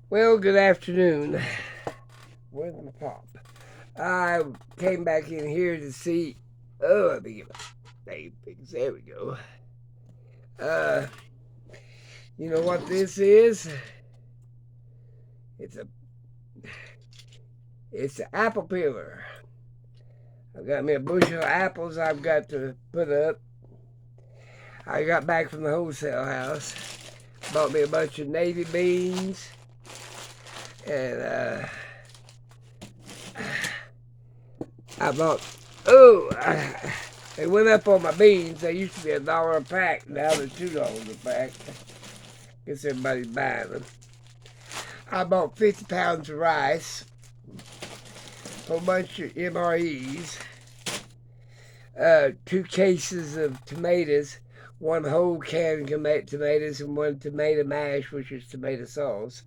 Well, good afternoon. Where's my pop? I came back in here to see. Oh, let me get my name fixed. There we go. Uh, you know what this is? It's a it's an apple peeler. I've got me a bushel of apples I've got to put up. I got back from the wholesale house. Bought me a bunch of navy beans and I bought. Oh, they went up on my beans. They used to be $1 a pack. Now they're $2 a pack. Guess everybody's buying them. I bought 50 pounds of rice, a whole bunch of MREs, 2 cases of tomatoes, 1 whole can of tomatoes, and 1 tomato mash, which is tomato sauce,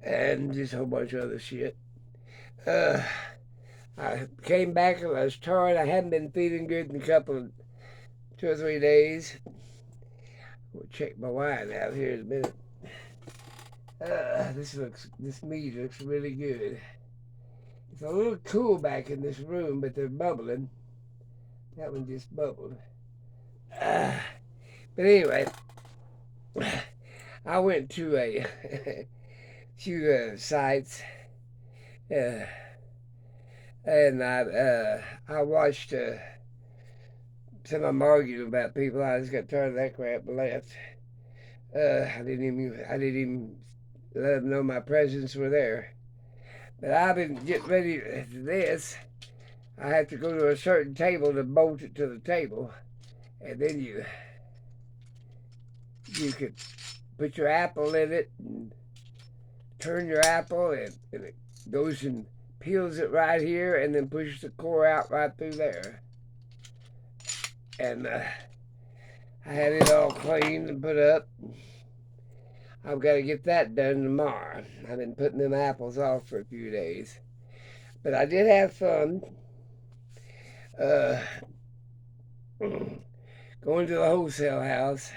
and just a whole bunch of other shit. I came back and I was tired. I hadn't been feeling good in a couple of 2 or 3 days. We'll check my wine out here in a minute. This meat looks really good. It's a little cool back in this room, but they're bubbling. That one just bubbled. But anyway, I went to a few sites, and I watched some of them arguing about people. I just got tired of that crap and left. I didn't even let them know my presence were there. But I've been getting ready for this. I have to go to a certain table to bolt it to the table, and then you could put your apple in it and turn your apple, and it goes and peels it right here, and then pushes the core out right through there. And I had it all cleaned and put up. I've got to get that done tomorrow. I've been putting them apples off for a few days. But I did have fun uh, going to the wholesale house.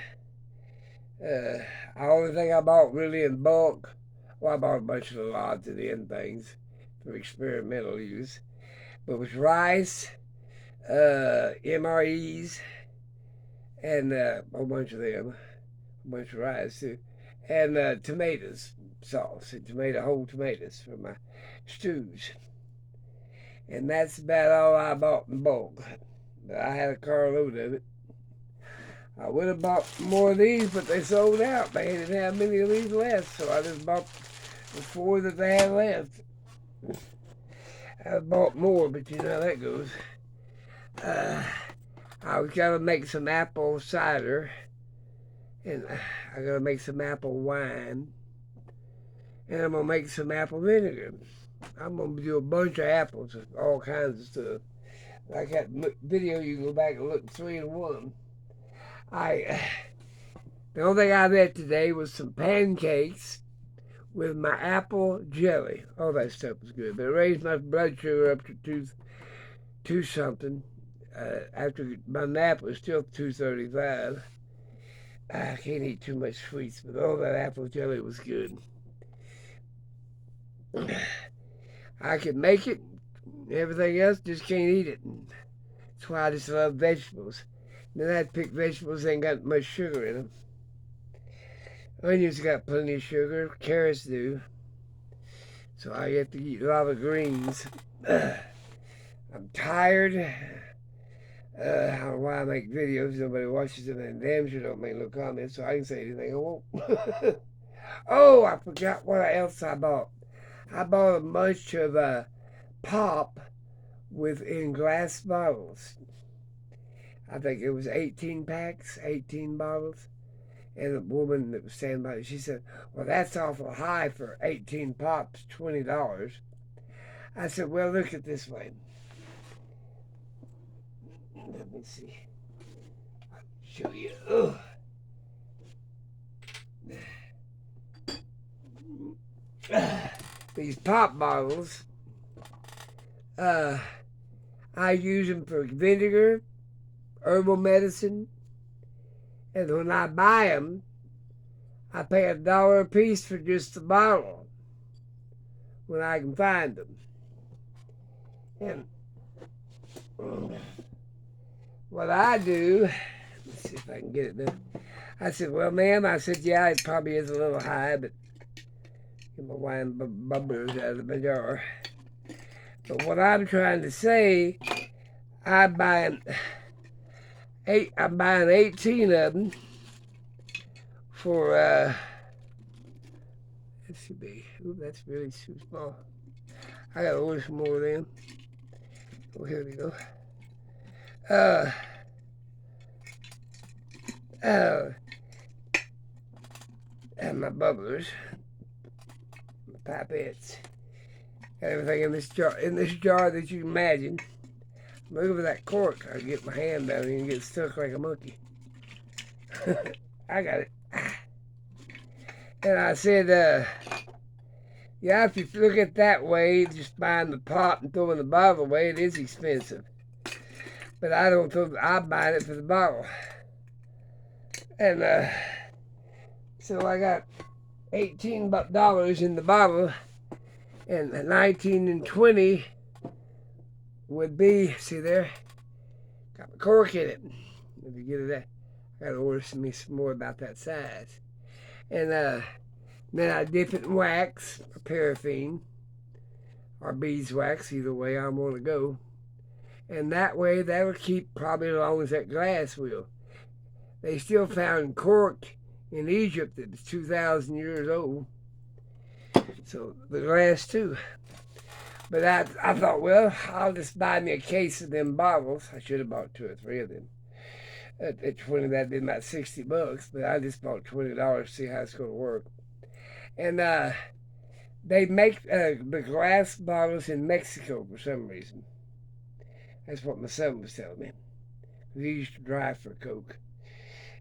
The only thing I bought really in bulk, well, I bought a bunch of the odds and end things for experimental use, but it was rice, MREs, and a whole bunch of them, a bunch of rice too, and tomatoes sauce and whole tomatoes for my stews. And that's about all I bought in bulk. But I had a carload of it. I would have bought more of these, but they sold out. They didn't have many of these left, so I just bought the 4 that they had left. I bought more, but you know how that goes. I was gonna make some apple cider, and I gotta make some apple wine, and I'm gonna make some apple vinegar. I'm gonna do a bunch of apples, all kinds of stuff. Like that video, you can go back and look 3-in-1. The only thing I had today was some pancakes with my apple jelly. All that stuff was good, but it raised my blood sugar up to two something. After my nap was still 235. I can't eat too much sweets, but all that apple jelly was good. I can make it. Everything else, just can't eat it. That's why I just love vegetables. Then I'd pick vegetables that ain't got much sugar in them. Onions got plenty of sugar. Carrots do. So I have to eat a lot of greens. I'm tired. I don't know why I make videos. Nobody watches them, and damn sure don't make no comments, so I can say anything I want. Oh, I forgot what else I bought. I bought a bunch of pop in glass bottles. I think it was 18 packs, 18 bottles. And the woman that was standing by, she said, "Well, that's awful high for 18 pops, $20." I said, "Well, look at this way. Let me see. I'll show you. Ugh. These pop bottles, I use them for vinegar, herbal medicine, and when I buy them, I pay $1 a piece for just a bottle when I can find them. And what I do, let's see if I can get it done. I said, well, ma'am, I said, yeah, it probably is a little high, but get my wine bubblers out of the jar. But what I'm trying to say, I'm buying 18 of them for, that should be, ooh, that's really too small. I gotta order some more of them. Oh, here we go. And my bubblers, my pipettes, got everything in this jar that you can imagine. Look over that cork. I get my hand down here and get stuck like a monkey. I got it. And I said, yeah, if you look at it that way, just buying the pop and throwing the bottle away, it is expensive. But I don't throw, I'm buying it for the bottle. And so I got $18 in the bottle, and 19 and 20 would be, see there, got my cork in it. If you get it that, I gotta order some more about that size. And then I dip it in wax, or paraffin, or beeswax, either way I want to go. And that way, that'll keep probably as long as that glass will. They still found cork in Egypt that was 2,000 years old. So the glass too. But I thought, well, I'll just buy me a case of them bottles. I should have bought 2 or 3 of them. At 20, that'd been about $60, but I just bought $20 to see how it's going to work. And they make the glass bottles in Mexico for some reason. That's what my son was telling me. He used to drive for Coke.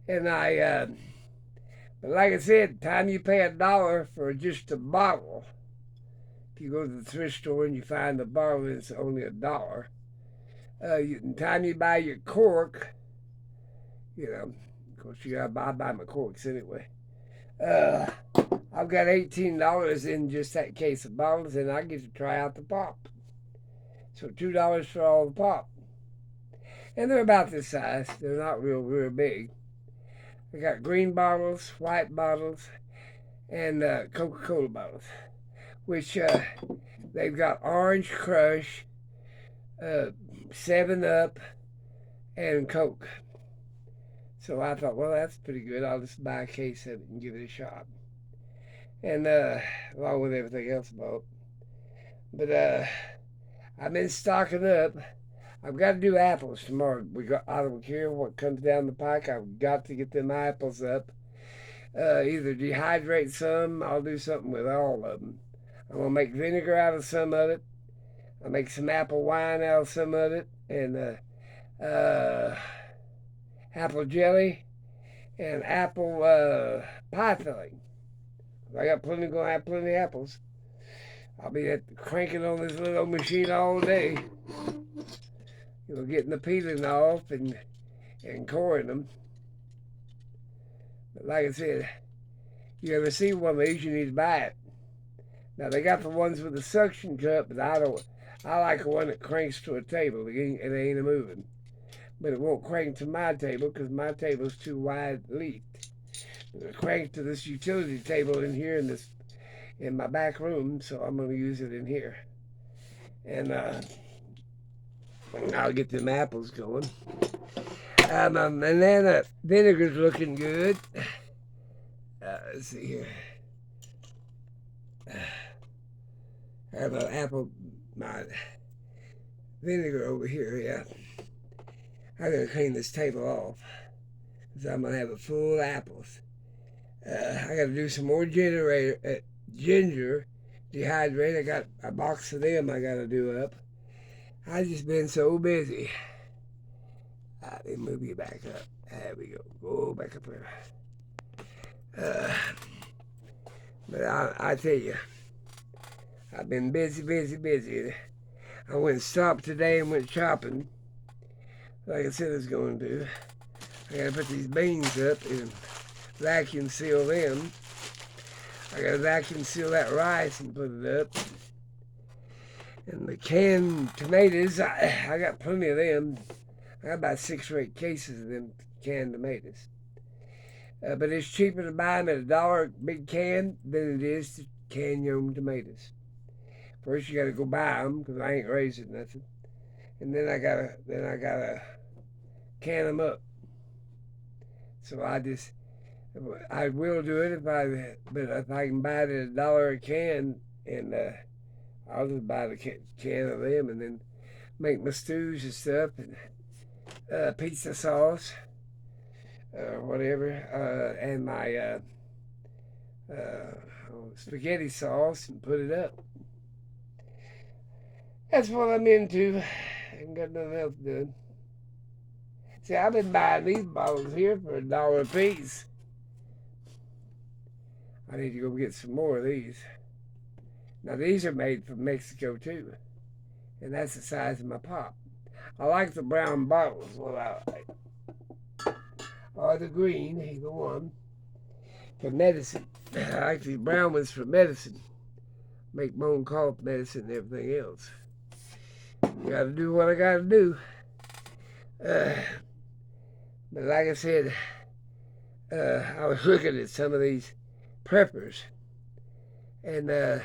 And but like I said, time you pay $1 for just a bottle, if you go to the thrift store and you find the bottle and it's only $1, the time you buy your cork, you know, of course I buy my corks anyway. I've got $18 in just that case of bottles, and I get to try out the pop. So $2 for all the pop. And they're about this size. They're not real big. I got green bottles, white bottles, and Coca-Cola bottles, which they've got Orange Crush, 7-Up, and Coke. So I thought, well, that's pretty good. I'll just buy a case of it and give it a shot. And along with everything else I bought. But I've been stocking up. I've got to do apples tomorrow. I don't care what comes down the pike. I've got to get them apples up. Either dehydrate some. I'll do something with all of them. I'm going to make vinegar out of some of it. I'll make some apple wine out of some of it. And apple jelly and apple pie filling. I got going to have plenty of apples. I'll be cranking on this little machine all day. You know, getting the peeling off and coring them. But like I said, you ever see one of these, you need to buy it. Now they got the ones with the suction cup, but I like the one that cranks to a table. It ain't a moving. But it won't crank to my table because my table's too wide leaked. It cranks to this utility table in here in my back room, so I'm going to use it in here. And I'll get them apples going. And then vinegar's looking good. Let's see here. I have an apple vinegar over here, yeah. I'm going to clean this table off because I'm going to have it full of apples. I got to do some more ginger dehydrate. I got a box of them I got to do up. I've just been so busy. Let me move you back up. There we go. Go back up there. But I tell you, I've been busy. I went and stopped today and went shopping, like I said I was going to do. I got to put these beans up and vacuum seal them. I gotta vacuum seal that rice and put it up. And the canned tomatoes, I got plenty of them. I got about 6 or 8 cases of them canned tomatoes. But it's cheaper to buy them at $1 big can than it is to can your own tomatoes. First you gotta go buy them because I ain't raising nothing, and then I gotta can them up. So I will do it but if I can buy it at $1 a can, and I'll just buy the can of them and then make my stews and stuff, and pizza sauce or whatever, and my spaghetti sauce, and put it up. That's what I'm into. Ain't got nothing else to do. See, I've been buying these bottles here for $1 a piece. I need to go get some more of these. Now these are made from Mexico too, and that's the size of my pop. I like the brown bottles. What I like, or the green, either one, for medicine. I like these brown ones for medicine. Make my own cough medicine and everything else. Gotta do what I gotta do. But like I said, I was looking at some of these preppers, and they're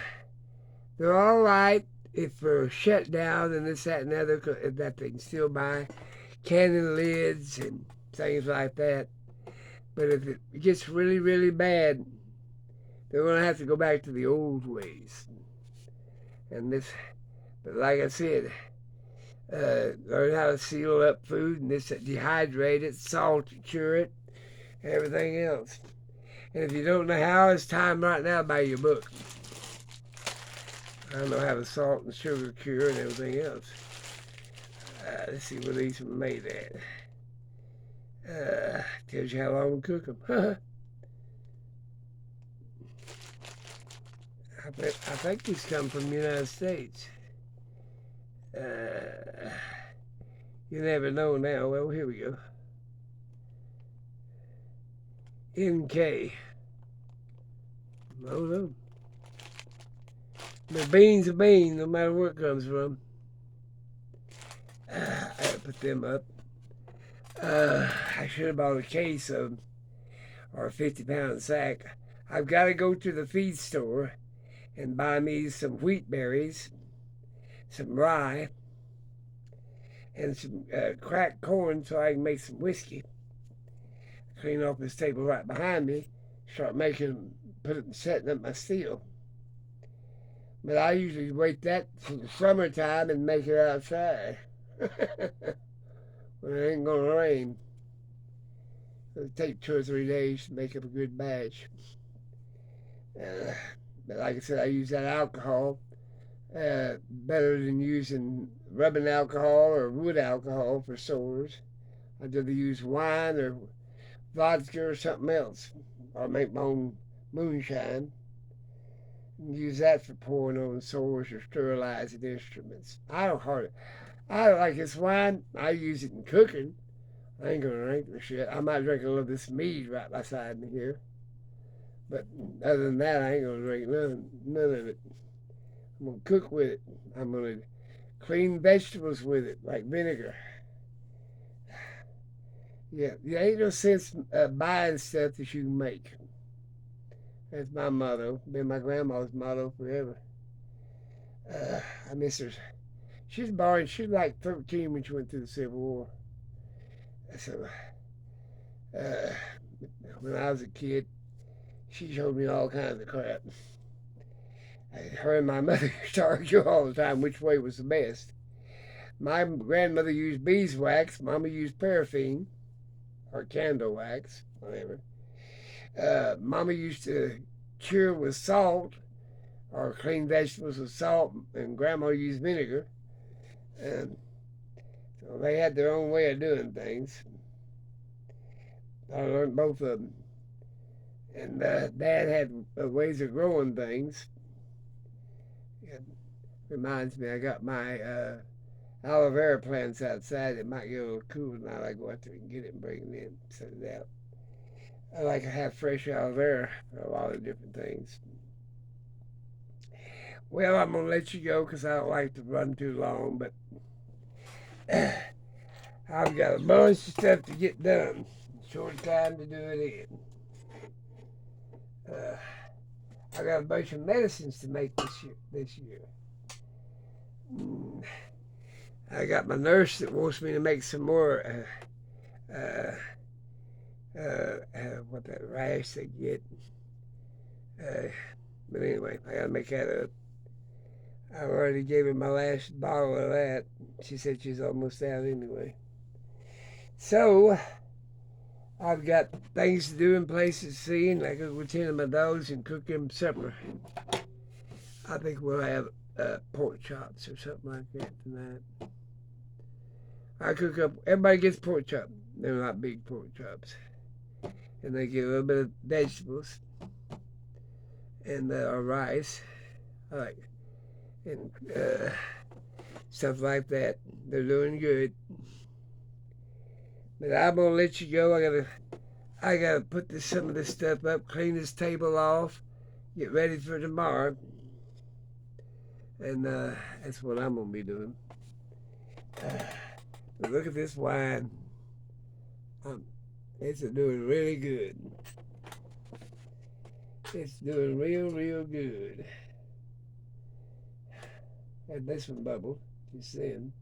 all right if they're shut down and this, that, and the other, that they can still buy canning lids and things like that. But if it gets really, really bad, they're going to have to go back to the old ways. And this, but like I said, learn how to seal up food and this, dehydrate it, salt it, cure it, and everything else. And if you don't know how, it's time right now to buy your book. I know how to salt and sugar cure and everything else. Let's see where these are made at. Tells you how long to cook them. I think these come from the United States. You never know now. Well, here we go. NK. Hold on. The bean's a bean, no matter where it comes from. I had to put them up. I should have bought a case of, or a 50-pound sack. I've got to go to the feed store and buy me some wheat berries, some rye, and some cracked corn so I can make some whiskey. Clean off this table right behind me, start making, setting up my steel. But I usually wait that for the summertime and make it outside. When it ain't gonna rain. It'll take 2 or 3 days to make up a good batch. But like I said, I use that alcohol better than using rubbing alcohol or wood alcohol for sores. I'd rather use wine or vodka or something else, or make my own moonshine. Use that for pouring on sores or sterilizing instruments. I like this wine. I use it in cooking. I ain't gonna drink the shit. I might drink a little of this mead right beside me here. But other than that, I ain't gonna drink none of it. I'm gonna cook with it. I'm gonna clean vegetables with it, like vinegar. Yeah, there ain't no sense buying stuff that you can make. That's my motto. Been my grandma's motto forever. I miss her. She's born. She was like 13 when she went through the Civil War. So, when I was a kid, she showed me all kinds of crap. Her and my mother used to argue all the time which way was the best. My grandmother used beeswax. Mama used paraffin or candle wax, whatever. Mama used to cure with salt or clean vegetables with salt, and Grandma used vinegar. So they had their own way of doing things. I learned both of them. And Dad had ways of growing things. It reminds me, I got my aloe vera plants outside. It might get a little cool tonight. I go out there and get it and bring it in, set it out. I like to have fresh aloe vera for a lot of different things. Well, I'm gonna let you go because I don't like to run too long, but I've got a bunch of stuff to get done. Short time to do it in. I got a bunch of medicines to make this year. I got my nurse that wants me to make some more. What that rash they get. But anyway, I gotta make that up. I already gave her my last bottle of that. She said she's almost out anyway. So I've got things to do and places to see, and I go tend to my dogs and cook them supper. I think we'll have pork chops or something like that tonight. I cook up. Everybody gets pork chop. They're not big pork chops, and they get a little bit of vegetables and rice. I like it. And stuff like that. They're doing good. But I'm gonna let you go. I gotta put some of this stuff up, clean this table off, get ready for tomorrow, and that's what I'm gonna be doing. But look at this wine. It's doing really good. It's doing real good. And this one bubbled just then.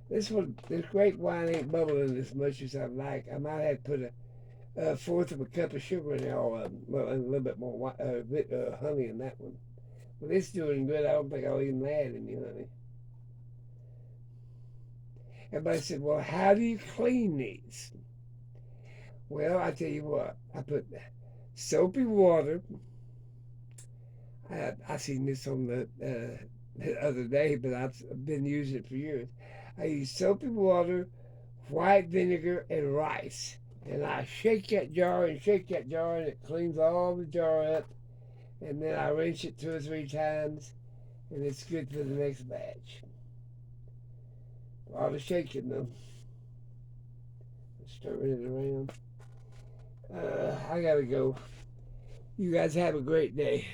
This grape wine ain't bubbling as much as I'd like. I might have to put a fourth of a cup of sugar in there, or well, and a little bit more honey in that one. But it's doing good. I don't think I'll even add any honey. Everybody said, well, how do you clean these? Well, I tell you what, I put soapy water. I seen this on the other day, but I've been using it for years. I use soapy water, white vinegar, and rice. And I shake that jar, and it cleans all the jar up. And then I rinse it 2 or 3 times, and it's good for the next batch. A lot of shaking though. Stirring it around. I gotta go. You guys have a great day.